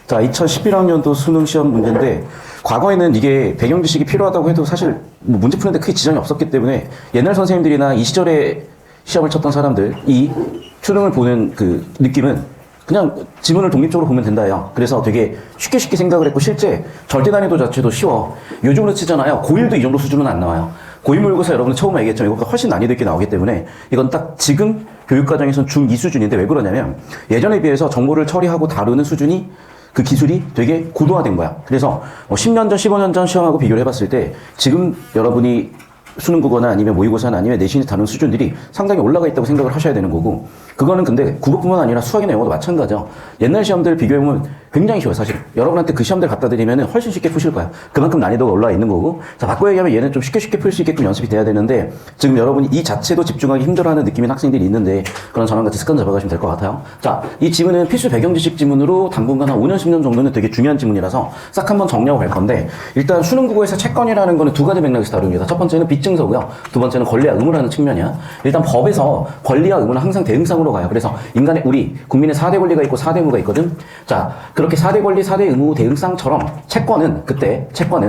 자, 2011학년도 수능 시험 문제인데, 과거에는 이게 배경 지식이 필요하다고 해도 사실 뭐 문제 푸는데 크게 지장이 없었기 때문에 옛날 선생님들이나 이 시절에 시험을 쳤던 사람들, 이 수능을 보는 그 느낌은 그냥 지문을 독립적으로 보면 된다요. 그래서 되게 쉽게 생각을 했고, 실제 절대 난이도 자체도 쉬워. 요즘으로 치잖아요. 고1도 이 정도 수준은 안 나와요. 고1 모의고사 여러분 처음 얘기했지만 이것보다 훨씬 난이도 있게 나오기 때문에 이건 딱 지금 교육과정에서는 중2 수준인데, 왜 그러냐면 예전에 비해서 정보를 처리하고 다루는 수준이, 그 기술이 되게 고도화된 거야. 그래서 10년 전, 15년 전 시험하고 비교를 해봤을 때 지금 여러분이 수능국어나 아니면 모의고사나 아니면 내신이 다루는 수준들이 상당히 올라가 있다고 생각을 하셔야 되는 거고, 그거는 근데 국어뿐만 아니라 수학이나 영어도 마찬가지죠. 옛날 시험들 비교해보면 굉장히 쉬워요, 사실. 여러분한테 그 시험들 갖다 드리면 훨씬 쉽게 푸실 거야. 그만큼 난이도가 올라와 있는 거고. 자, 바꿔 얘기하면 얘는 좀 쉽게 풀 수 있게끔 연습이 돼야 되는데, 지금 여러분이 이 자체도 집중하기 힘들어하는 느낌인 학생들이 있는데, 그런 저랑 같이 습관 잡아가시면 될 것 같아요. 자, 이 지문은 필수 배경지식 지문으로 당분간 한 5년, 10년 정도는 되게 중요한 지문이라서 싹 한번 정리하고 갈 건데, 일단 수능국어에서 채권이라는 거는 두 가지 맥락에서 다룹니다. 첫 번째는 빚증서고요. 두 번째는 권리와 의무라는 측면이야. 일단 법에서 권리와 의무는 항상 대응상으로 가요. 그래서 인간의, 우리 국민의 4대 권리가 있고 4대 의무가 있거든. 자, 그렇게 4대 권리, 4대 의무 대응상처럼 채권은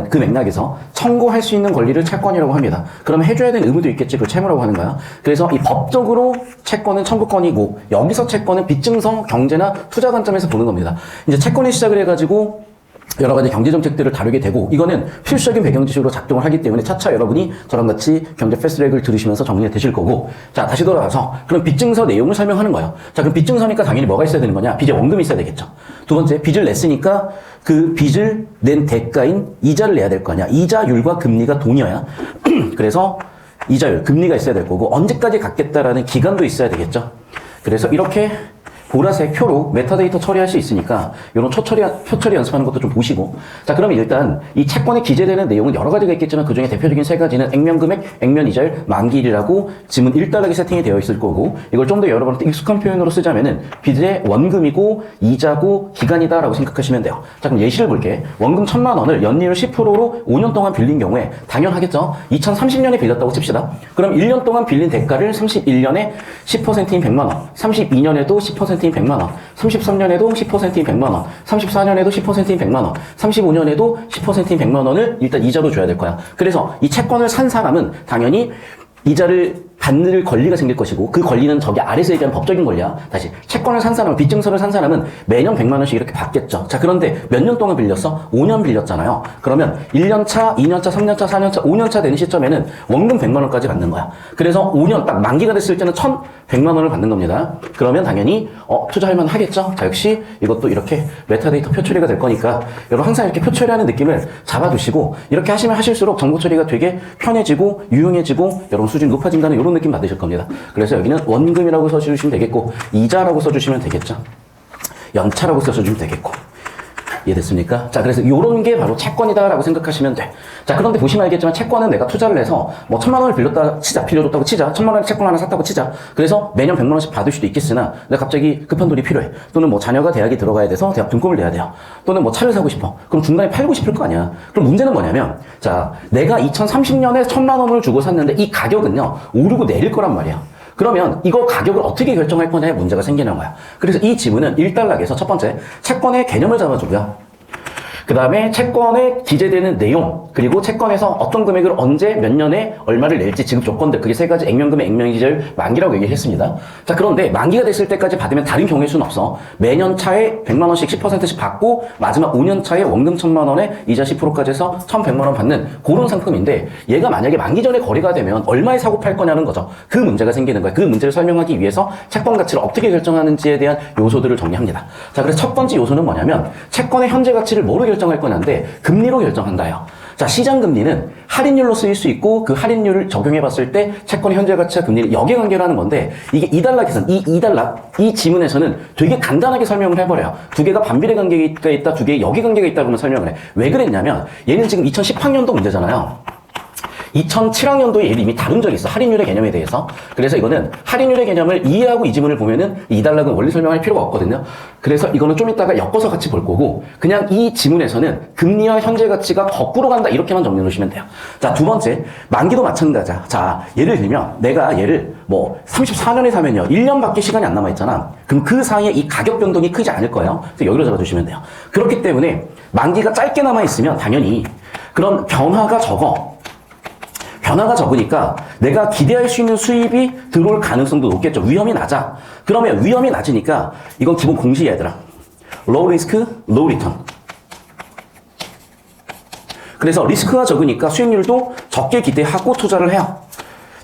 그 맥락에서 청구할 수 있는 권리를 채권이라고 합니다. 그러면 해줘야 되는 의무도 있겠지. 그걸 채무라고 하는 거야. 그래서 이 법적으로 채권은 청구권이고, 여기서 채권은 빚증서, 경제나 투자 관점에서 보는 겁니다. 이제 채권에 시작을 해가지고 여러 가지 경제 정책들을 다루게 되고, 이거는 필수적인 배경 지식으로 작동을 하기 때문에 차차 여러분이 저랑 같이 경제 패스트트랙을 들으시면서 정리가 되실 거고, 자, 다시 돌아가서 그럼 빚증서 내용을 설명하는 거예요. 자, 그럼 빚증서니까 당연히 뭐가 있어야 되는 거냐? 빚의 원금이 있어야 되겠죠. 두 번째, 빚을 냈으니까 그 빚을 낸 대가인 이자를 내야 될 거 아니야. 이자율과 금리가 동이어야 그래서 이자율, 금리가 있어야 될 거고, 언제까지 갚겠다라는 기간도 있어야 되겠죠. 그래서 이렇게 보라색 표로 메타데이터 처리할 수 있으니까 이런 표처리 연습하는 것도 좀 보시고. 자, 그러면 일단 이 채권에 기재되는 내용은 여러 가지가 있겠지만 그 중에 대표적인 세 가지는 액면금액, 액면이자율, 만기일이라고 지문 1단락에 세팅이 되어 있을 거고, 이걸 좀 더 여러분한테 익숙한 표현으로 쓰자면은 빚의 원금이고 이자고 기간이다라고 생각하시면 돼요. 자, 그럼 예시를 볼게. 원금 1,000만 원을 연이율 10%로 5년 동안 빌린 경우에 당연하겠죠. 2030년에 빌렸다고 칩시다. 그럼 1년 동안 빌린 대가를 31년에 10%인 100만 원, 32년에도 10%인 100만 원, 33년에도 10%인 100만 원, 34년에도 10%인 100만 원, 35년에도 10%인 100만 원을 일단 이자로 줘야 될 거야. 그래서 이 채권을 산 사람은 당연히 이자를 받는 권리가 생길 것이고, 그 권리는 저기 아래서 얘기한 법적인 권리야. 다시, 채권을 산 사람, 빚증서를 산 사람은 매년 100만 원씩 이렇게 받겠죠. 자, 그런데 몇 년 동안 빌렸어? 5년 빌렸잖아요. 그러면 1년차, 2년차, 3년차, 4년차, 5년차 되는 시점에는 원금 100만 원까지 받는 거야. 그래서 5년 딱 만기가 됐을 때는 1,100만 원을 받는 겁니다. 그러면 당연히 투자할 만 하겠죠. 자, 역시 이것도 이렇게 메타데이터 표 처리가 될 거니까 여러분 항상 이렇게 표 처리하는 느낌을 잡아두시고, 이렇게 하시면 하실수록 정보 처리가 되게 편해지고 유용해지고 여러분 수준이 높아진다는 이런 느낌 받으실 겁니다. 그래서 여기는 원금이라고 써주시면 되겠고, 이자라고 써주시면 되겠죠. 연차라고 써주시면 되겠고. 이해됐습니까? 자, 그래서 요런 게 바로 채권이다라고 생각하시면 돼. 자, 그런데 보시면 알겠지만 채권은 내가 투자를 해서 뭐 1,000만 원을 빌렸다 치자, 빌려줬다고 치자, 1,000만 원의 채권 하나 샀다고 치자. 그래서 매년 100만 원씩 받을 수도 있겠으나 내가 갑자기 급한 돈이 필요해. 또는 뭐 자녀가 대학에 들어가야 돼서 대학 등록금을 내야 돼요. 또는 뭐 차를 사고 싶어. 그럼 중간에 팔고 싶을 거 아니야. 그럼 문제는 뭐냐면, 자, 내가 2030년에 1,000만 원을 주고 샀는데 이 가격은요 오르고 내릴 거란 말이야. 그러면 이거 가격을 어떻게 결정할 거냐에 문제가 생기는 거야. 그래서 이 지문은 1단락에서 첫 번째, 채권의 개념을 잡아주고요. 그 다음에 채권에 기재되는 내용, 그리고 채권에서 어떤 금액을 언제 몇 년에 얼마를 낼지 지급 조건들, 그게 세 가지 액면금액, 액면이자율, 만기라고 얘기를 했습니다. 자, 그런데 만기가 됐을 때까지 받으면 다른 경우일 수는 없어. 매년 차에 100만 원씩 10%씩 받고 마지막 5년 차에 원금 1,000만 원에 이자 10%까지 해서 1,100만 원 받는 그런 상품인데, 얘가 만약에 만기 전에 거래가 되면 얼마에 사고 팔 거냐는 거죠. 그 문제가 생기는 거야. 그 문제를 설명하기 위해서 채권 가치를 어떻게 결정하는지에 대한 요소들을 정리합니다. 자, 그래서 첫 번째 요소는 뭐냐면 채권의 현재 가치를 뭐로 결정할 거냐인데 금리로 결정한다요. 자, 시장금리는 할인율로 쓰일 수 있고, 그 할인율을 적용해봤을 때 채권의 현재 가치와 금리를 역액관계로 하는 건데, 이게 2단락에서는, 이 지문에서는 되게 간단하게 설명을 해버려요. 두 개가 반비례 관계가 있다, 두 개의 역액관계가 있다, 그러면 설명을 해. 왜 그랬냐면, 얘는 지금 2010학년도 문제잖아요. 2007학년도에 얘를 이미 다룬 적이 있어. 할인율의 개념에 대해서. 그래서 이거는 할인율의 개념을 이해하고 이 지문을 보면은 이 단락은 원리 설명할 필요가 없거든요. 그래서 이거는 좀 이따가 엮어서 같이 볼 거고, 그냥 이 지문에서는 금리와 현재 가치가 거꾸로 간다 이렇게만 정리해 놓으시면 돼요. 자, 두 번째, 만기도 마찬가지야. 자, 예를 들면 내가 얘를 뭐 34년에 사면요 1년밖에 시간이 안 남아있잖아. 그럼 그 사이에 이 가격 변동이 크지 않을 거예요. 그래서 여기로 잡아주시면 돼요. 그렇기 때문에 만기가 짧게 남아있으면 당연히 그런 변화가 적어. 변화가 적으니까 내가 기대할 수 있는 수입이 들어올 가능성도 높겠죠. 위험이 낮아. 그러면 위험이 낮으니까 이건 기본 공식이야, 얘들아. low risk, low return. 그래서 리스크가 적으니까 수익률도 적게 기대하고 투자를 해요.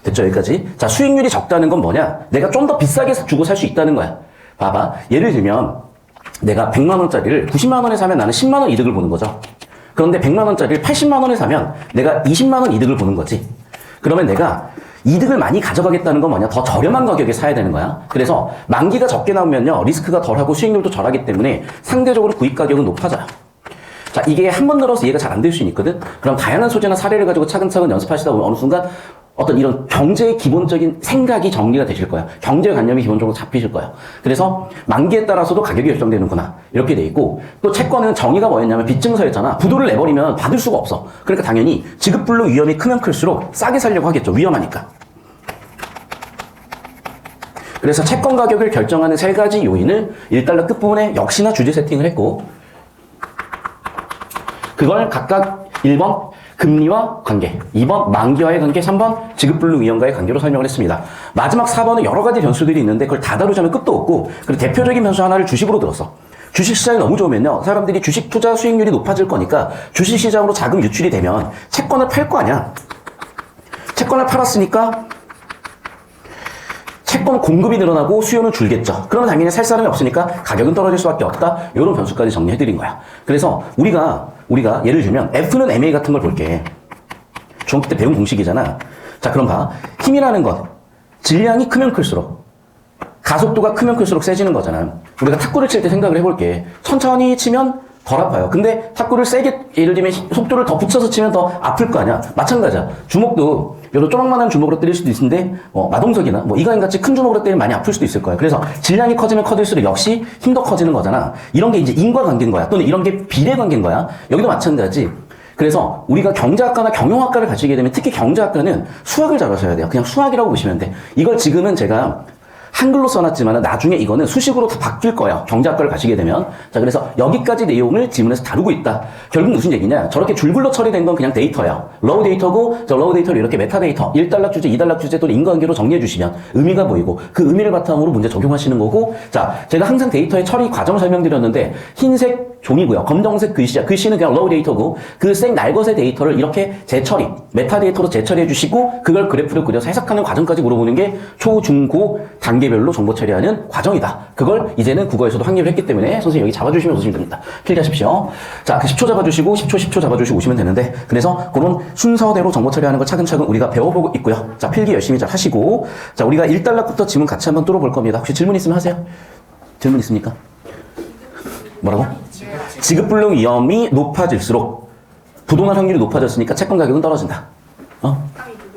됐죠, 여기까지? 자, 수익률이 적다는 건 뭐냐? 내가 좀 더 비싸게 주고 살 수 있다는 거야. 봐봐. 예를 들면 내가 100만 원짜리를 90만 원에 사면 나는 10만 원 이득을 보는 거죠. 그런데 100만 원짜리를 80만 원에 사면 내가 20만 원 이득을 보는 거지. 그러면 내가 이득을 많이 가져가겠다는 건 뭐냐? 더 저렴한 가격에 사야 되는 거야. 그래서 만기가 적게 나오면요, 리스크가 덜하고 수익률도 덜하기 때문에 상대적으로 구입 가격은 높아져요. 자, 이게 한 번 들어서 이해가 잘 안 될 수 있거든? 그럼 다양한 소재나 사례를 가지고 차근차근 연습하시다 보면 어느 순간 어떤 이런 경제의 기본적인 생각이 정리가 되실 거예요. 경제관념이 기본적으로 잡히실 거예요. 그래서 만기에 따라서도 가격이 결정되는구나. 이렇게 돼 있고, 또 채권은 정의가 뭐였냐면 빚증서였잖아. 부도를 내버리면 받을 수가 없어. 그러니까 당연히 지급불능 위험이 크면 클수록 싸게 살려고 하겠죠. 위험하니까. 그래서 채권 가격을 결정하는 세 가지 요인을 1달러 끝부분에 역시나 주제 세팅을 했고, 그걸 각각 1번 금리와 관계, 2번 만기와의 관계, 3번 지급불능 위험과의 관계로 설명을 했습니다. 마지막 4번은 여러 가지 변수들이 있는데 그걸 다 다루자면 끝도 없고, 그리고 대표적인 변수 하나를 주식으로 들었어. 주식 시장이 너무 좋으면요, 사람들이 주식 투자 수익률이 높아질 거니까 주식 시장으로 자금 유출이 되면 채권을 팔 거 아니야. 채권을 팔았으니까 채권 공급이 늘어나고 수요는 줄겠죠. 그러면 당연히 살 사람이 없으니까 가격은 떨어질 수밖에 없다. 이런 변수까지 정리해드린 거야. 그래서 우리가 예를 들면 F는 MA 같은 걸 볼게. 중학교 때 배운 공식이잖아. 자, 그럼 봐. 힘이라는 건 질량이 크면 클수록, 가속도가 크면 클수록 세지는 거잖아. 우리가 탁구를 칠 때 생각을 해볼게. 천천히 치면 덜 아파요. 근데 탁구를 세게, 예를 들면 속도를 더 붙여서 치면 더 아플 거 아니야. 마찬가지야. 주먹도 여러 조막만한 주먹으로 때릴 수도 있는데 마동석이나 이가인같이 큰 주먹으로 때리면 많이 아플 수도 있을 거야. 그래서 질량이 커지면 커질수록 역시 힘도 커지는 거잖아. 이런 게 이제 인과관계인 거야. 또는 이런 게 비례관계인 거야. 여기도 마찬가지. 그래서 우리가 경제학과나 경영학과를 가시게 되면 특히 경제학과는 수학을 잘 하셔야 돼요. 그냥 수학이라고 보시면 돼. 이걸 지금은 제가 한글로 써놨지만 나중에 이거는 수식으로 다 바뀔 거예요. 경제학과를 가시게 되면. 자, 그래서 여기까지 내용을 지문에서 다루고 있다. 결국 무슨 얘기냐? 저렇게 줄글로 처리된 건 그냥 데이터야. 로우 데이터고, 저 로우 데이터를 이렇게 메타데이터, 1달러 주제, 2달러 주제 또는 인과관계로 정리해 주시면 의미가 보이고, 그 의미를 바탕으로 문제 적용하시는 거고, 자, 제가 항상 데이터의 처리 과정을 설명드렸는데, 흰색 종이고요. 검정색 글씨야. 글씨는 그냥 로우 데이터고, 그 생 날것의 데이터를 이렇게 재처리, 메타데이터로 재처리해 주시고, 그걸 그래프를 그려서 해석하는 과정까지 물어보는 게 초, 중, 고 단계별로 정보 처리하는 과정이다. 그걸 이제는 국어에서도 확립을 했기 때문에 선생님 여기 잡아주시면 오시면 됩니다. 필기하십시오. 자, 그 10초 잡아주시고 10초 잡아주시고 오시면 되는데, 그래서 그런 순서대로 정보 처리하는 걸 차근차근 우리가 배워보고 있고요. 자, 필기 열심히 잘 하시고, 자, 우리가 1달러부터 지문 같이 한번 뚫어볼 겁니다. 혹시 질문 있으면 하세요. 질문 있습니까? 뭐라고? 지급불능 위험이 높아질수록 부동산 확률이 높아졌으니까 채권 가격은 떨어진다.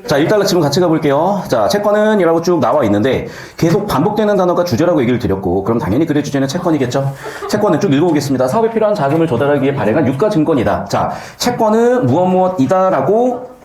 자, 1달러 지문 같이 가볼게요. 자, 채권은 이라고 쭉 나와 있는데 계속 반복되는 단어가 주제라고 얘기를 드렸고, 그럼 당연히 글의 주제는 채권이겠죠. 채권은 쭉 읽어보겠습니다. 사업에 필요한 자금을 조달하기 위해 발행한 유가증권이다. 자, 채권은 무엇이다라고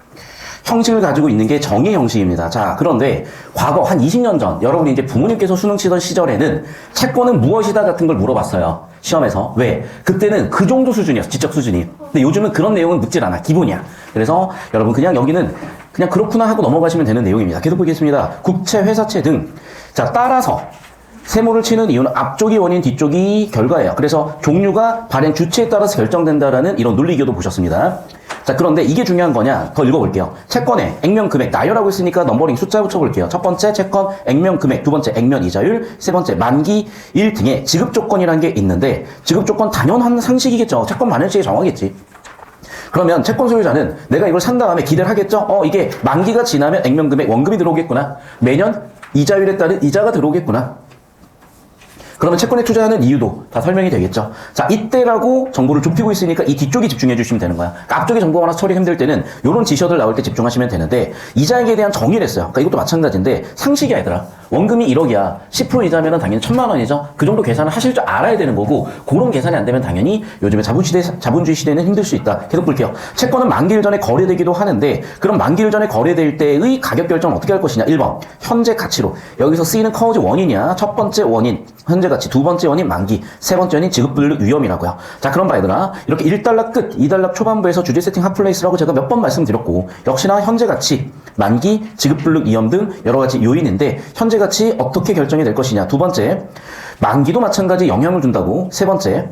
형식을 가지고 있는 게 정의 형식입니다. 자, 그런데 과거 한 20년 전 여러분이 이제 부모님께서 수능 치던 시절에는 채권은 무엇이다 같은 걸 물어봤어요. 시험에서. 왜? 그때는 그 정도 수준이었어. 지적 수준이. 근데 요즘은 그런 내용은 묻질 않아. 기본이야. 그래서 여러분 그냥 여기는 그냥 그렇구나 하고 넘어가시면 되는 내용입니다. 계속 보겠습니다. 국채, 회사채 등. 자, 따라서 세모를 치는 이유는 앞쪽이 원인, 뒤쪽이 결과예요. 그래서 종류가 발행 주체에 따라서 결정된다라는 이런 논리교도 보셨습니다. 자, 그런데 이게 중요한 거냐? 더 읽어볼게요. 채권의 액면 금액, 나열하고 있으니까 넘버링 숫자 붙여볼게요. 첫 번째 채권 액면 금액, 두 번째 액면 이자율, 세 번째 만기 일 등의 지급 조건이라는 게 있는데, 지급 조건 당연한 상식이겠죠. 채권 만일치에 정하겠지. 그러면 채권 소유자는 내가 이걸 산 다음에 기대를 하겠죠? 이게 만기가 지나면 액면 금액 원금이 들어오겠구나. 매년 이자율에 따른 이자가 들어오겠구나. 그러면 채권에 투자하는 이유도 다 설명이 되겠죠. 자, 이때라고 정보를 좁히고 있으니까 이 뒤쪽에 집중해 주시면 되는 거야. 그러니까 앞쪽에 정보가 많아서 처리 힘들 때는 이런 지셔들 나올 때 집중하시면 되는데 이자액에 대한 정의를 했어요. 그러니까 이것도 마찬가지인데 상식이야 얘들아. 원금이 1억이야. 10% 이자면 당연히 1,000만 원이죠. 그 정도 계산을 하실 줄 알아야 되는 거고 그런 계산이 안 되면 당연히 요즘에 자본주의 시대는 힘들 수 있다. 계속 볼게요. 채권은 만기일 전에 거래되기도 하는데 그럼 만기일 전에 거래될 때의 가격 결정은 어떻게 할 것이냐. 1번 현재 가치로. 여기서 쓰이는 커즈 원인이야. 첫 번째 원인 현재 가치, 두 번째 원인 만기, 세 번째 원인 지급불능 위험이라고요. 자, 그럼 봐 얘들아. 이렇게 1달러 끝, 2달러 초반부에서 주제 세팅 핫플레이스라고 제가 몇 번 말씀드렸고 역시나 현재 가치, 만기, 지급불능 위험 등 여러 가지 요인인데 현재 가치 어떻게 결정이 될 것이냐. 두 번째, 만기도 마찬가지 영향을 준다고. 세 번째,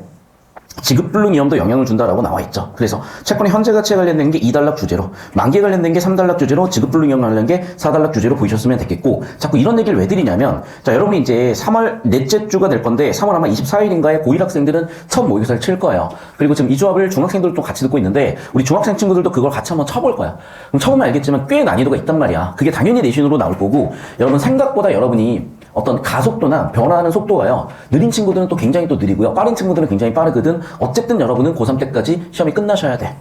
지급불능 위험도 영향을 준다라고 나와 있죠. 그래서 채권의 현재 가치에 관련된 게 2달러 주제로, 만기에 관련된 게 3달러 주제로, 지급불능 위험 관련된 게 4달러 주제로 보시셨으면 되겠고, 자꾸 이런 얘기를 왜 드리냐면, 자, 여러분이 이제 3월 넷째 주가 될 건데, 3월 아마 24일인가에 고1 학생들은 첫 모의고사를 칠 거예요. 그리고 지금 이 조합을 중학생들도 같이 듣고 있는데, 우리 중학생 친구들도 그걸 같이 한번 쳐볼 거야. 그럼 처음에 알겠지만 꽤 난이도가 있단 말이야. 그게 당연히 내신으로 나올 거고, 여러분 생각보다 여러분이 어떤 가속도나 변화하는 속도가요. 느린 친구들은 또 굉장히 또 느리고요. 빠른 친구들은 굉장히 빠르거든. 어쨌든 여러분은 고3 때까지 시험이 끝나셔야 돼.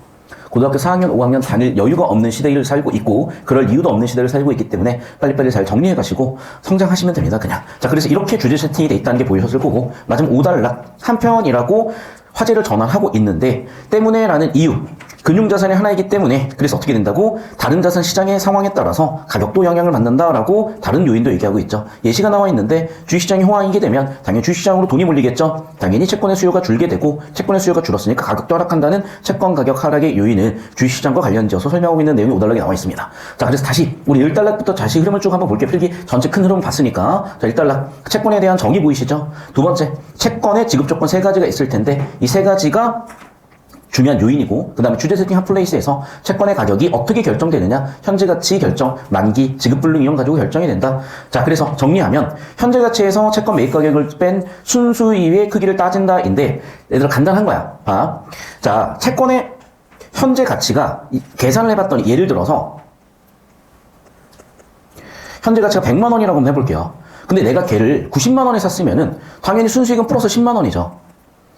고등학교 4학년, 5학년 다닐 여유가 없는 시대를 살고 있고 그럴 이유도 없는 시대를 살고 있기 때문에 빨리빨리 잘 정리해 가시고 성장하시면 됩니다. 그냥. 자, 그래서 이렇게 주제 세팅이 돼 있다는 게 보이셨을 거고 마지막 5달러 한편이라고 화제를 전환하고 있는데 때문에라는 이유. 금융자산의 하나이기 때문에 그래서 어떻게 된다고? 다른 자산 시장의 상황에 따라서 가격도 영향을 받는다라고 다른 요인도 얘기하고 있죠. 예시가 나와 있는데 주식시장이 호황이게 되면 당연히 주식시장으로 돈이 몰리겠죠. 당연히 채권의 수요가 줄게 되고 채권의 수요가 줄었으니까 가격도 하락한다는 채권 가격 하락의 요인은 주식시장과 관련지어서 설명하고 있는 내용이 5달러에 나와 있습니다. 자, 그래서 다시 우리 1달러부터 다시 흐름을 쭉 한번 볼게요. 필기 전체 큰 흐름을 봤으니까 자, 1달러 채권에 대한 정의 보이시죠? 두 번째 채권의 지급 조건 세 가지가 있을 텐데 이 세 가지가 중요한 요인이고 그 다음에 주제 세팅 핫플레이스에서 채권의 가격이 어떻게 결정되느냐 현재 가치 결정, 만기, 지급불능 위험 가지고 결정이 된다. 자, 그래서 정리하면 현재 가치에서 채권 매입 가격을 뺀 순수이의 크기를 따진다인데 얘들아 간단한 거야. 봐. 자, 채권의 현재 가치가 계산을 해봤더니 예를 들어서 현재 가치가 100만 원이라고 한번 해볼게요. 근데 내가 걔를 90만 원에 샀으면은 당연히 순수익은 플러스 10만 원이죠.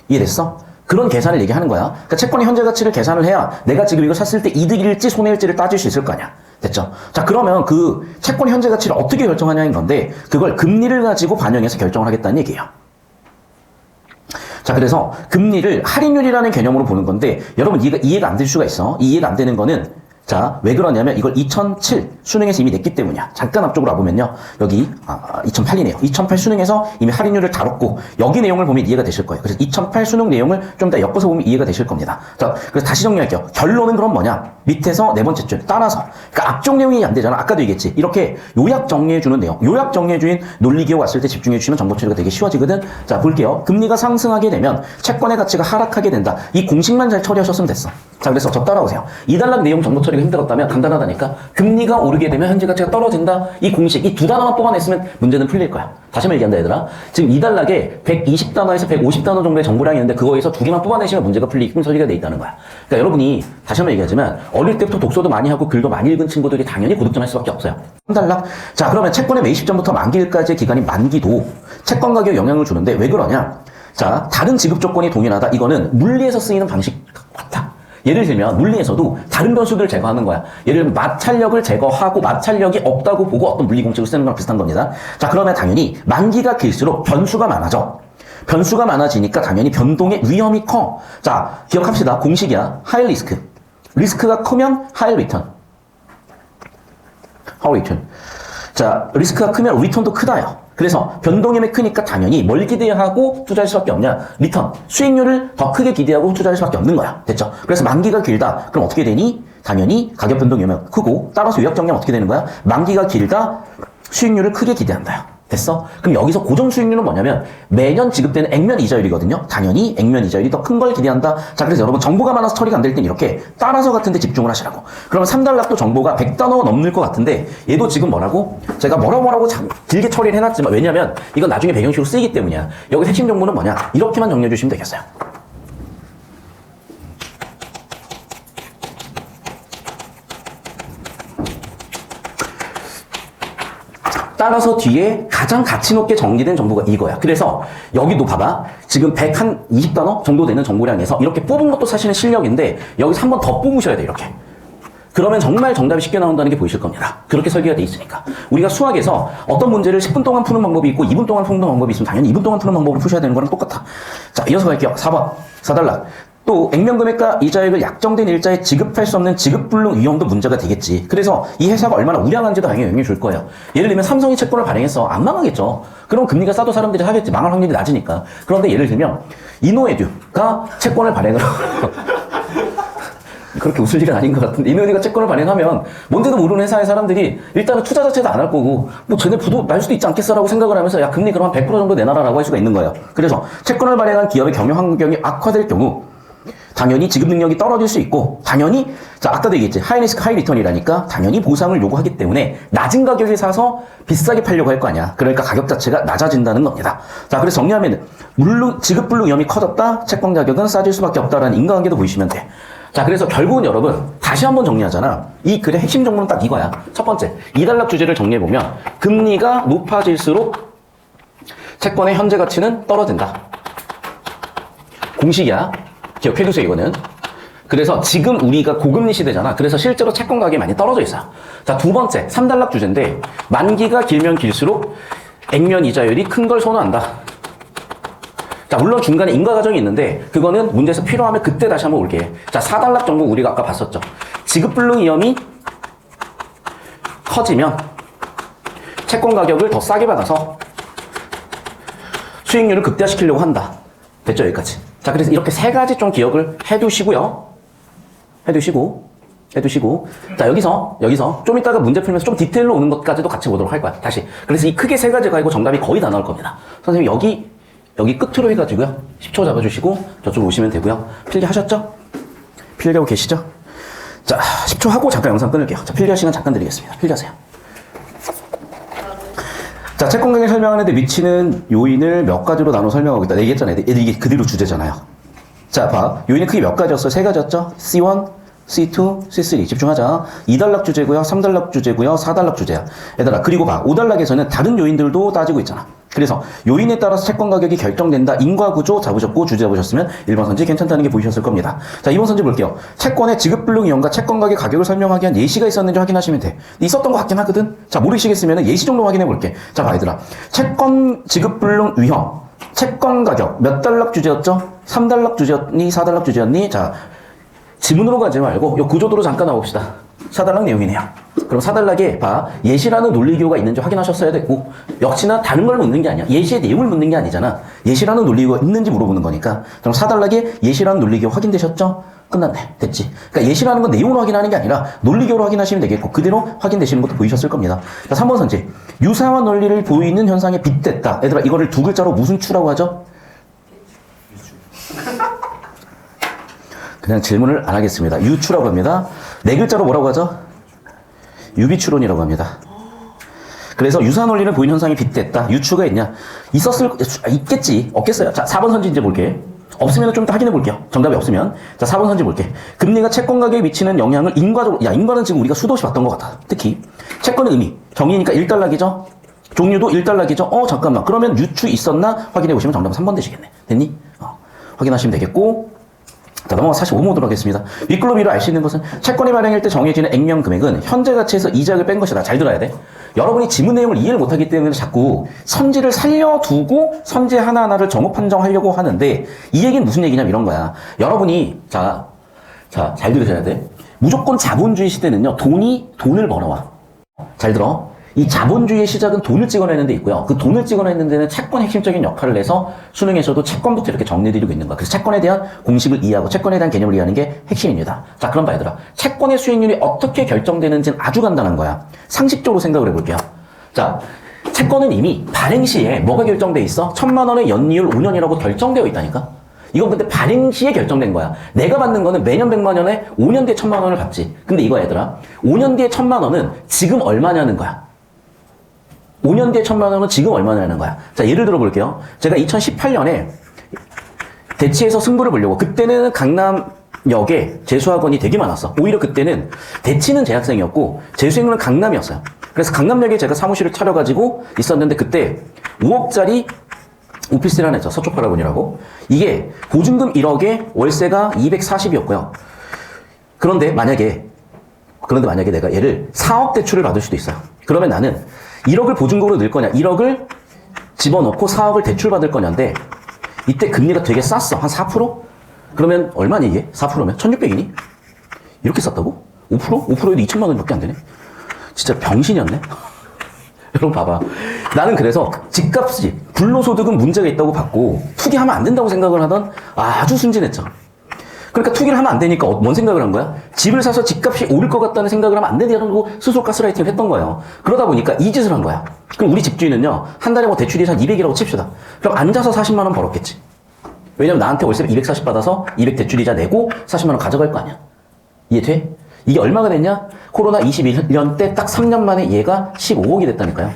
이해됐어? 그런 계산을 얘기하는 거야. 그러니까 채권의 현재 가치를 계산을 해야 내가 지금 이거 샀을 때 이득일지 손해일지를 따질 수 있을 거 아니야. 됐죠? 자, 그러면 그 채권의 현재 가치를 어떻게 결정하냐는 건데 그걸 금리를 가지고 반영해서 결정을 하겠다는 얘기예요. 자, 그래서 금리를 할인율이라는 개념으로 보는 건데 여러분 이해가 안 될 수가 있어. 이해가 안 되는 거는 자, 왜 그러냐면 이걸 2007 수능에서 이미 냈기 때문이야. 잠깐 앞쪽으로 와보면요. 여기 2008이네요. 2008 수능에서 이미 할인율을 다뤘고 여기 내용을 보면 이해가 되실 거예요. 그래서 2008 수능 내용을 좀 더 엮어서 보면 이해가 되실 겁니다. 자, 그래서 다시 정리할게요. 결론은 그럼 뭐냐? 밑에서 네 번째 줄 따라서. 그러니까 앞쪽 내용이 안 되잖아. 아까도 얘기했지. 이렇게 요약 정리해주는 내용. 요약 정리해주는 논리기호 왔을 때 집중해주시면 정보 처리가 되게 쉬워지거든. 자, 볼게요. 금리가 상승하게 되면 채권의 가치가 하락하게 된다. 이 공식만 잘 처리하셨으면 됐어. 자, 그래서 저 따라오세요. 2달러 내용 정보 처리가 힘들었다면 간단하다니까. 금리가 오르게 되면 현재 가치가 떨어진다. 이 공식, 이 두 단어만 뽑아냈으면 문제는 풀릴 거야. 다시 한번 얘기한다, 얘들아. 지금 2달러에 120단어에서 150단어 정도의 정보량이 있는데 그거에서 두 개만 뽑아내시면 문제가 풀리게끔 설계가 돼 있다는 거야. 그러니까 여러분이 다시 한번 얘기하지만 어릴 때부터 독서도 많이 하고 글도 많이 읽은 친구들이 당연히 고득점 할 수밖에 없어요. 3달러. 자, 그러면 채권의 매입 시점부터 만기일까지의 기간인 만기도 채권 가격에 영향을 주는데 왜 그러냐? 자, 다른 지급 조건이 동일하다. 이거는 물리에서 쓰이는 방식 같아. 예를 들면 물리에서도 다른 변수들을 제거하는 거야. 예를 들면 마찰력을 제거하고 마찰력이 없다고 보고 어떤 물리 공식을 쓰는 거랑 비슷한 겁니다. 자, 그러면 당연히 만기가 길수록 변수가 많아져. 변수가 많아지니까 당연히 변동의 위험이 커. 자, 기억합시다. 공식이야. 하이 리스크. 리스크가 크면 하이 리턴. 하이 리턴. 자, 리스크가 크면 리턴도 크다요. 그래서 변동임이 크니까 당연히 뭘 기대하고 투자할 수밖에 없냐? 리턴, 수익률을 더 크게 기대하고 투자할 수밖에 없는 거야. 됐죠? 그래서 만기가 길다. 그럼 어떻게 되니? 당연히 가격 변동이 크고 따라서 요약 정리하면 어떻게 되는 거야? 만기가 길다. 수익률을 크게 기대한다요. 됐어? 그럼 여기서 고정 수익률은 뭐냐면 매년 지급되는 액면 이자율이거든요. 당연히 액면 이자율이 더 큰 걸 기대한다. 자, 그래서 여러분 정보가 많아서 처리가 안 될 땐 이렇게 따라서 같은 데 집중을 하시라고. 그러면 3달락도 정보가 100단어 넘는 것 같은데 얘도 지금 뭐라고? 제가 뭐라고 길게 처리를 해놨지만 왜냐면 이건 나중에 배경식으로 쓰이기 때문이야. 여기 핵심 정보는 뭐냐? 이렇게만 정리해 주시면 되겠어요. 따라서 뒤에 가장 가치 높게 정리된 정보가 이거야. 그래서 여기도 봐봐. 지금 120단어 정도 되는 정보량에서 이렇게 뽑은 것도 사실은 실력인데 여기서 한 번 더 뽑으셔야 돼, 이렇게. 그러면 정말 정답이 쉽게 나온다는 게 보이실 겁니다. 그렇게 설계가 돼 있으니까. 우리가 수학에서 어떤 문제를 10분 동안 푸는 방법이 있고 2분 동안 푸는 방법이 있으면 당연히 2분 동안 푸는 방법으로 푸셔야 되는 거랑 똑같아. 자, 이어서 갈게요. 4번. 4단락. 또 액면금액과 이자액을 약정된 일자에 지급할 수 없는 지급불능 위험도 문제가 되겠지. 그래서 이 회사가 얼마나 우량한지도 당연히 영향을 줄 거예요. 예를 들면 삼성이 채권을 발행했어. 안 망하겠죠. 그럼 금리가 싸도 사람들이 하겠지. 망할 확률이 낮으니까. 그런데 예를 들면 이노에듀가 채권을 발행을 그렇게 웃을 일은 아닌 것 같은데 이노에듀가 채권을 발행하면 뭔지도 모르는 회사의 사람들이 일단은 투자 자체도 안 할 거고 뭐 쟤네 부도 날 수도 있지 않겠어라고 생각을 하면서 야 금리 그럼 한 100% 정도 내놔라라고 할 수가 있는 거예요. 그래서 채권을 발행한 기업의 경영 환경이 악화될 경우 당연히 지급 능력이 떨어질 수 있고 당연히 자 아까도 얘기했지 하이리스크 하이리턴이라니까 당연히 보상을 요구하기 때문에 낮은 가격에 사서 비싸게 팔려고 할 거 아니야. 그러니까 가격 자체가 낮아진다는 겁니다. 자 그래서 정리하면 물론 지급불능 위험이 커졌다. 채권 가격은 싸질 수밖에 없다라는 인과관계도 보이시면 돼. 자 그래서 결국은 여러분 다시 한번 정리하잖아. 이 글의 핵심 정보는 딱 이거야. 첫 번째 2단락 주제를 정리해보면 금리가 높아질수록 채권의 현재 가치는 떨어진다. 공식이야. 기억해두세요, 이거는. 그래서 지금 우리가 고금리 시대잖아. 그래서 실제로 채권 가격이 많이 떨어져 있어요. 자, 두 번째, 3단락 주제인데, 만기가 길면 길수록 액면 이자율이 큰 걸 선호한다. 자, 물론 중간에 인과 과정이 있는데, 그거는 문제에서 필요하면 그때 다시 한번 올게. 자, 4단락 정보 우리가 아까 봤었죠. 지급불능 위험이 커지면 채권 가격을 더 싸게 받아서 수익률을 극대화시키려고 한다. 됐죠, 여기까지. 자, 그래서 이렇게 세 가지 좀 기억을 해두시고요. 해두시고. 자, 여기서 좀 이따가 문제 풀면서 좀 디테일로 오는 것까지도 같이 보도록 할 거야. 다시. 그래서 이 크게 세 가지가 아니고 정답이 거의 다 나올 겁니다. 선생님, 여기 끝으로 해가지고요. 10초 잡아주시고 저쪽으로 오시면 되고요. 필기하셨죠? 필기하고 계시죠? 자, 10초 하고 잠깐 영상 끊을게요. 자, 필기할 시간 잠깐 드리겠습니다. 필기하세요. 자, 채권 가격 설명하는데 미치는 요인을 몇 가지로 나눠 설명하고 있다. 얘기했잖아요. 이게 그대로 주제잖아요. 자, 봐. 요인은 크게 몇 가지였어요? 세 가지였죠? C1, C2, C3. 집중하자. 2단락 주제고요. 3단락 주제고요. 4단락 주제야. 얘들아, 그리고 봐. 5단락에서는 다른 요인들도 따지고 있잖아. 그래서 요인에 따라서 채권 가격이 결정된다. 인과구조 잡으셨고 주제 잡으셨으면 1번 선지 괜찮다는 게 보이셨을 겁니다. 자, 2번 선지 볼게요. 채권의 지급불능 위험과 채권 가격을 설명하기 위한 예시가 있었는지 확인하시면 돼. 있었던 것 같긴 하거든. 자, 모르시겠으면 예시 정도 확인해 볼게. 자, 봐, 얘들아. 채권 지급불능 위험. 채권 가격 몇 단락 주제였죠? 3단락 주제였니? 4단락 주제였니? 자, 지문으로 가지 말고 요 구조도로 잠깐 나봅시다. 4단락 내용이네요. 그럼 4단락에 봐. 예시라는 논리기호가 있는지 확인하셨어야 됐고 역시나 다른 걸 묻는 게 아니야. 예시의 내용을 묻는 게 아니잖아. 예시라는 논리기호가 있는지 물어보는 거니까. 그럼 4단락에 예시라는 논리기호 확인되셨죠? 끝났네. 됐지. 그러니까 예시라는 건 내용으로 확인하는 게 아니라 논리기호로 확인하시면 되겠고 그대로 확인되시는 것도 보이셨을 겁니다. 자, 3번 선지. 유사한 논리를 보이는 현상에 빗댔다. 얘들아 이거를 두 글자로 무슨 추라고 하죠? 그냥 질문을 안 하겠습니다. 유추라고 합니다. 네 글자로 뭐라고 하죠? 유비추론이라고 합니다. 그래서 유사한 원리는 보이는 현상이 빗댔다. 유추가 있냐? 있겠지. 없겠어요. 자, 4번 선지 이제 볼게. 없으면 좀 더 확인해 볼게요. 정답이 없으면. 자, 4번 선지 볼게. 금리가 채권 가격에 미치는 영향을 인과적으로, 인과는 지금 우리가 수도 없이 봤던 것 같아. 특히. 채권의 의미. 정의니까 1단락이죠? 종류도 1단락이죠? 잠깐만. 그러면 유추 있었나? 확인해 보시면 정답은 3번 되시겠네. 됐니? 확인하시면 되겠고. 자, 넘어가 45모드로 하겠습니다. 윗글로 위로 알 수 있는 것은 채권이 발행할 때 정해지는 액면 금액은 현재 가치에서 이자를 뺀 것이다. 잘 들어야 돼. 여러분이 지문 내용을 이해를 못하기 때문에 자꾸 선지를 살려두고 선지 하나하나를 정오 판정하려고 하는데 이 얘기는 무슨 얘기냐면 이런 거야. 여러분이 자, 잘 들으셔야 돼. 무조건 자본주의 시대는요. 돈을 벌어와. 잘 들어. 이 자본주의의 시작은 돈을 찍어내는 데 있고요. 그 돈을 찍어내는 데는 채권의 핵심적인 역할을 해서 수능에서도 채권부터 이렇게 정리해드리고 있는 거야. 그래서 채권에 대한 공식을 이해하고 채권에 대한 개념을 이해하는 게 핵심입니다. 자, 그럼 봐, 얘들아. 채권의 수익률이 어떻게 결정되는지는 아주 간단한 거야. 상식적으로 생각을 해볼게요. 자, 채권은 이미 발행 시에 뭐가 결정돼 있어? 1,000만 원의 연이율 5년이라고 결정되어 있다니까? 이건 근데 발행 시에 결정된 거야. 내가 받는 거는 매년 100만 원에 5년 뒤에 1,000만 원을 받지. 근데 이거 얘들아. 5년 뒤에 1,000만 원은 지금 얼마냐는 거야. 5년 뒤에 1,000만 원은 지금 얼마냐는 거야. 자, 예를 들어 볼게요. 제가 2018년에 대치에서 승부를 보려고, 그때는 강남 역에 재수학원이 되게 많았어. 오히려 그때는 대치는 재학생이었고 재수생은 강남이었어요. 그래서 강남역에 제가 사무실을 차려가지고 있었는데 그때 5억짜리 오피스텔 하나 있죠. 서초파라곤이라고. 이게 보증금 1억에 월세가 240이었고요. 그런데 만약에 내가 얘를 4억 대출을 받을 수도 있어요. 그러면 나는 1억을 보증금으로 넣을 거냐, 1억을 집어넣고 4억을 대출 받을 거냐인데 이때 금리가 되게 쌌어. 한 4%? 그러면 얼마니 이게? 4%면? 1600이니? 이렇게 쌌다고? 5%? 5%에도 2천만 원밖에 안 되네? 진짜 병신이었네? 여러분 봐봐. 나는 그래서 집값이, 불로소득은 문제가 있다고 봤고 투기하면 안 된다고 생각을 하던 아주 순진했죠. 그러니까 투기를 하면 안 되니까 뭔 생각을 한 거야? 집을 사서 집값이 오를 것 같다는 생각을 하면 안 된다고 스스로 가스라이팅을 했던 거예요. 그러다 보니까 이 짓을 한 거야. 그럼 우리 집주인은요, 한 달에 뭐 대출이 한 200이라고 칩시다. 그럼 앉아서 40만 원 벌었겠지. 왜냐면 나한테 월세 240 받아서 200 대출이자 내고 40만 원 가져갈 거 아니야. 이해돼? 이게 얼마가 됐냐? 코로나 21년 때 딱 3년 만에 얘가 15억이 됐다니까요.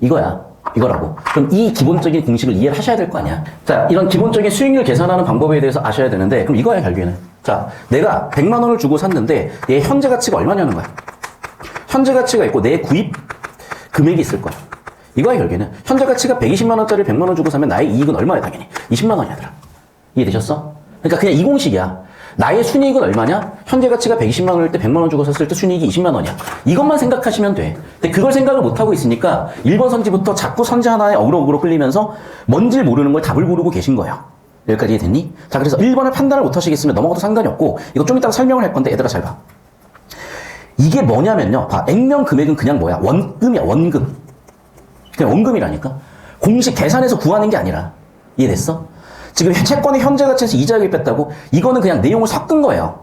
이거라고. 그럼 이 기본적인 공식을 이해를 하셔야 될 거 아니야. 자, 이런 기본적인 수익률 계산하는 방법에 대해서 아셔야 되는데, 그럼 이거야, 결국에는. 자, 내가 100만 원을 주고 샀는데, 얘 현재 가치가 얼마냐는 거야. 현재 가치가 있고, 내 구입 금액이 있을 거야. 이거야, 결국에는. 현재 가치가 120만 원짜리 100만 원 주고 사면 나의 이익은 얼마야, 당연히? 20만 원이야, 얘들아. 이해되셨어? 그러니까 그냥 이 공식이야. 나의 순이익은 얼마냐? 현재 가치가 120만 원일 때 100만 원 주고 샀을 때 순이익이 20만 원이야. 이것만 생각하시면 돼. 근데 그걸 생각을 못하고 있으니까 1번 선지부터 자꾸 선지 하나에 어그로 끌리면서 뭔지 모르는 걸 답을 고르고 계신 거예요. 여기까지 이해됐니? 자, 그래서 1번을 판단을 못 하시겠으면 넘어가도 상관이 없고, 이거 좀 이따가 설명을 할 건데 얘들아 잘 봐. 이게 뭐냐면요. 봐. 액면 금액은 그냥 뭐야? 원금이야, 원금. 그냥 원금이라니까. 공식 계산해서 구하는 게 아니라. 이해됐어? 지금 채권의 현재 가치에서 이자액을 뺐다고? 이거는 그냥 내용을 섞은 거예요.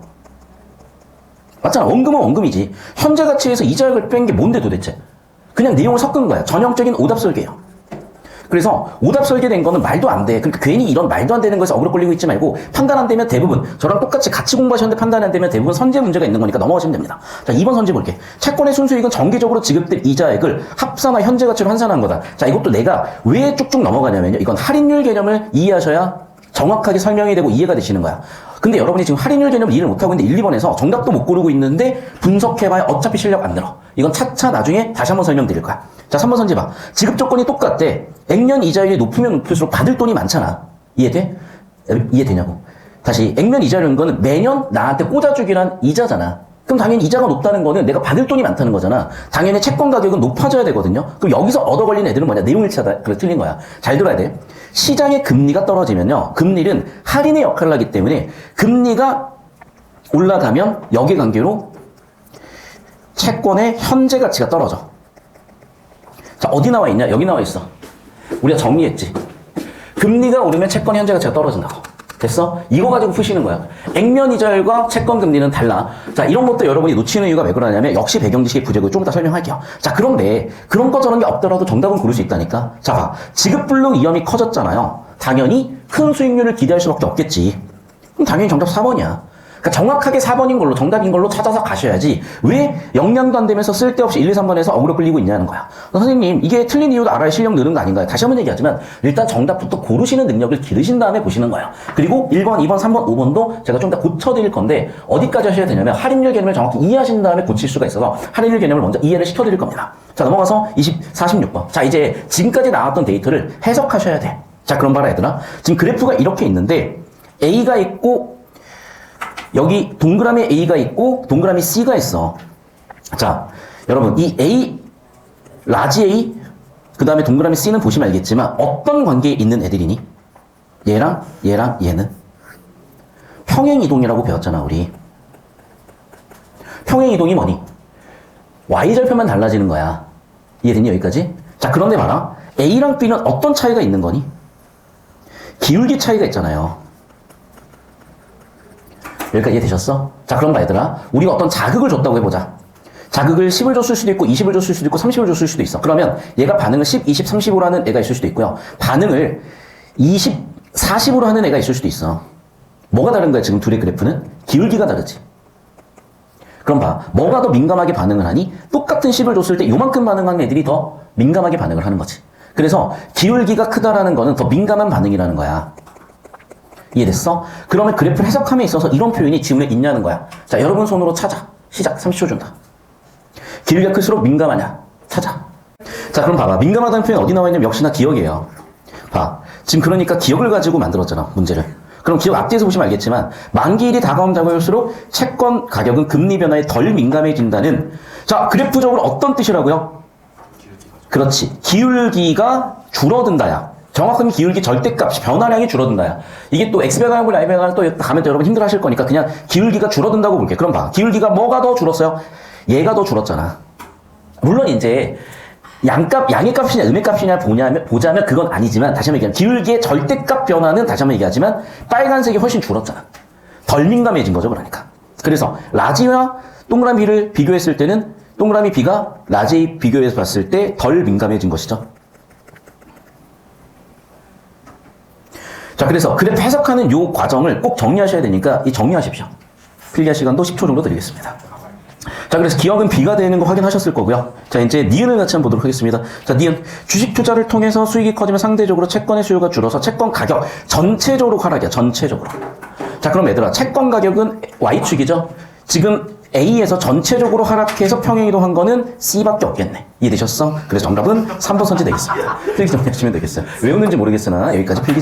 맞잖아. 원금은 원금이지. 현재 가치에서 이자액을 뺀 게 뭔데 도대체? 그냥 내용을 섞은 거야. 전형적인 오답 설계예요. 그래서 오답 설계된 거는 말도 안 돼. 그러니까 괜히 이런 말도 안 되는 거에서 어그로 끌리고 있지 말고, 판단 안 되면 대부분 저랑 똑같이 같이 공부하셨는데 판단이 안 되면 대부분 선제 문제가 있는 거니까 넘어가시면 됩니다. 자, 2번 선제 볼게. 채권의 순수익은 정기적으로 지급될 이자액을 합산화 현재 가치로 환산한 거다. 자, 이것도 내가 왜 쭉쭉 넘어가냐면요. 이건 할인율 개념을 이해하셔야 정확하게 설명이 되고 이해가 되시는 거야. 근데 여러분이 지금 할인율 개념을 이해를 못하고 있는데 1, 2번에서 정답도 못 고르고 있는데 분석해봐야 어차피 실력 안 늘어. 이건 차차 나중에 다시 한번 설명드릴 거야. 자, 3번 선지 봐. 지급 조건이 똑같대. 액면 이자율이 높으면 높을수록 받을 돈이 많잖아. 이해돼? 이해되냐고. 다시, 액면 이자율인 거는 매년 나한테 꽂아주기란 이자잖아. 그럼 당연히 이자가 높다는 거는 내가 받을 돈이 많다는 거잖아. 당연히 채권 가격은 높아져야 되거든요. 그럼 여기서 얻어 걸린 애들은 뭐냐? 내용 일치하다. 그래, 틀린 거야. 잘 들어야 돼. 시장의 금리가 떨어지면요. 금리는 할인의 역할을 하기 때문에 금리가 올라가면 역의 관계로 채권의 현재 가치가 떨어져. 자, 어디 나와 있냐? 여기 나와 있어. 우리가 정리했지. 금리가 오르면 채권 현재 가치가 떨어진다고. 됐어? 이거 가지고 푸시는 거야. 액면 이자율과 채권 금리는 달라. 자, 이런 것도 여러분이 놓치는 이유가 왜 그러냐면 역시 배경지식의 부재고 좀 이따 설명할게요. 자, 그런데 그런 거 저런 게 없더라도 정답은 고를 수 있다니까. 자, 봐. 지급불능 위험이 커졌잖아요. 당연히 큰 수익률을 기대할 수밖에 없겠지. 그럼 당연히 정답 4번이야. 그러니까 정확하게 4번인 걸로, 정답인 걸로 찾아서 가셔야지 왜 영양도 안 되면서 쓸데없이 1, 2, 3번에서 어그로 끌리고 있냐는 거야. 선생님, 이게 틀린 이유도 알아야 실력 느는 거 아닌가요? 다시 한번 얘기하지만 일단 정답부터 고르시는 능력을 기르신 다음에 보시는 거예요. 그리고 1번, 2번, 3번, 5번도 제가 좀 더 고쳐드릴 건데 어디까지 하셔야 되냐면 할인율 개념을 정확히 이해하신 다음에 고칠 수가 있어서 할인율 개념을 먼저 이해를 시켜드릴 겁니다. 자, 넘어가서 46번. 자, 이제 지금까지 나왔던 데이터를 해석하셔야 돼. 자, 그럼 봐라 얘들아. 지금 그래프가 이렇게 있는데 A가 있고 여기 동그라미 A가 있고 동그라미 C가 있어. 자, 여러분 이 A, 라지 A, 그 다음에 동그라미 C는 보시면 알겠지만 어떤 관계에 있는 애들이니? 얘랑 얘랑 얘는 평행이동이라고 배웠잖아 우리. 평행이동이 뭐니? Y절편만 달라지는 거야. 이해됐니 여기까지? 자, 그런데 봐라. A랑 B는 어떤 차이가 있는 거니? 기울기 차이가 있잖아요. 여기까지 이해되셨어? 자, 그럼 봐 얘들아. 우리가 어떤 자극을 줬다고 해보자. 자극을 10을 줬을 수도 있고 20을 줬을 수도 있고 30을 줬을 수도 있어. 그러면 얘가 반응을 10, 20, 30으로 하는 애가 있을 수도 있고요. 반응을 20, 40으로 하는 애가 있을 수도 있어. 뭐가 다른 거야 지금 둘의 그래프는? 기울기가 다르지. 그럼 봐. 뭐가 더 민감하게 반응을 하니? 똑같은 10을 줬을 때 요만큼 반응하는 애들이 더 민감하게 반응을 하는 거지. 그래서 기울기가 크다라는 거는 더 민감한 반응이라는 거야. 이해됐어? 그러면 그래프를 해석함에 있어서 이런 표현이 지문에 있냐는 거야. 자, 여러분 손으로 찾아. 시작. 30초 준다. 길이가 클수록 민감하냐? 찾아. 자, 그럼 봐봐. 민감하다는 표현 어디 나와 있냐면 역시나 기억이에요. 봐. 지금 그러니까 기억을 가지고 만들었잖아, 문제를. 그럼 기억 앞뒤에서 보시면 알겠지만 만기일이 다가올수록 채권 가격은 금리 변화에 덜 민감해진다는, 자, 그래프적으로 어떤 뜻이라고요? 그렇지. 기울기가 줄어든다야. 정확하게 기울기 절대값이 변화량이 줄어든다야. 이게 또 X배관하고 Y배관을 또 가면 또 여러분 힘들어 하실 거니까 그냥 기울기가 줄어든다고 볼게. 그럼 봐. 기울기가 뭐가 더 줄었어요? 얘가 더 줄었잖아. 물론 이제 양의 값이냐 음의 값이냐 보자면 그건 아니지만, 다시 한번 얘기하면 기울기의 절대값 변화는 다시 한번 얘기하지만 빨간색이 훨씬 줄었잖아. 덜 민감해진 거죠, 그러니까. 그래서 라지와 동그라미 B를 비교했을 때는 동그라미 B가 라지 비교해서 봤을 때 덜 민감해진 것이죠. 자, 그래서 그래프 해석하는 요 과정을 꼭 정리하셔야 되니까 이 정리하십시오. 필기할 시간도 10초 정도 드리겠습니다. 자, 그래서 기억은 B가 되는 거 확인하셨을 거고요. 자, 이제 니은을 같이 한번 보도록 하겠습니다. 자, 니은. 주식 투자를 통해서 수익이 커지면 상대적으로 채권의 수요가 줄어서 채권 가격 전체적으로 하락이야. 전체적으로. 자, 그럼 얘들아, 채권 가격은 Y축이죠? 지금 A에서 전체적으로 하락해서 평행이동한 거는 C밖에 없겠네. 이해되셨어? 그래서 정답은 3번 선지 되겠습니다. 필기 정리하시면 되겠어요. 왜 웃는지 모르겠으나 여기까지 필기